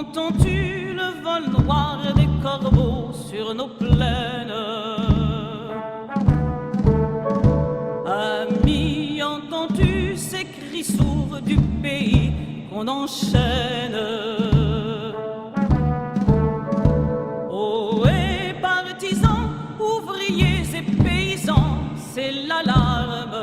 Entends-tu le vol noir des corbeaux sur nos plaines? Ami, entends-tu ces cris sourds du pays qu'on enchaîne? Ohé, partisans, ouvriers et paysans, c'est l'alarme.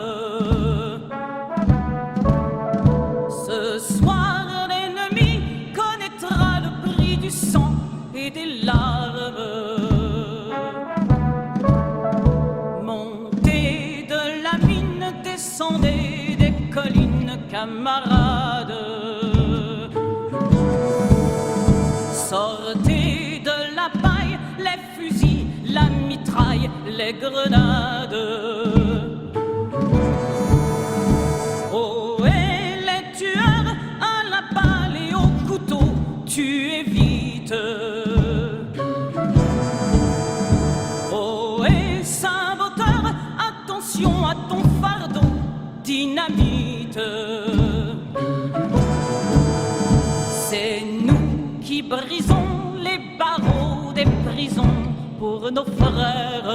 Ce soir, l'ennemi connaîtra le prix du sang et des larmes. Montez de la mine, descendez des collines, camarades. Sortez de la paille, les fusils, la mitraille, les grenades. Oh, et les tueurs à la balle et au couteau, tuez vite. Oh, et saboteur, attention à ton fardeau, dynamite. C'est nous qui brisons les barreaux des prisons pour nos frères.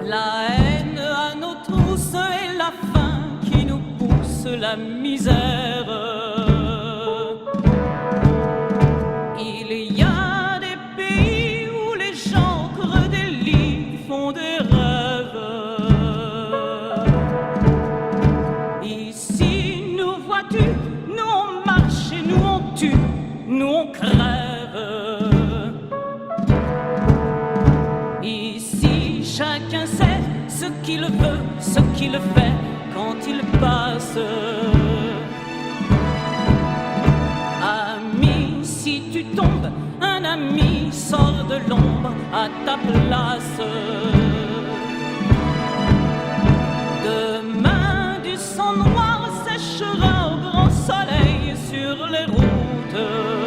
La haine à nos trousses et la faim qui nous pousse la misère. Il y a des pays où les gens creux des lits font des rêves. Ici, nous vois-tu, nous on marche et nous on tue, nous on crève. Ici, chacun sait ce qu'il veut, ce qu'il fait quand il passe. Ami, si tu tombes, un ami sort de l'ombre à ta place. Demain, du sang noir séchera au grand soleil sur les routes.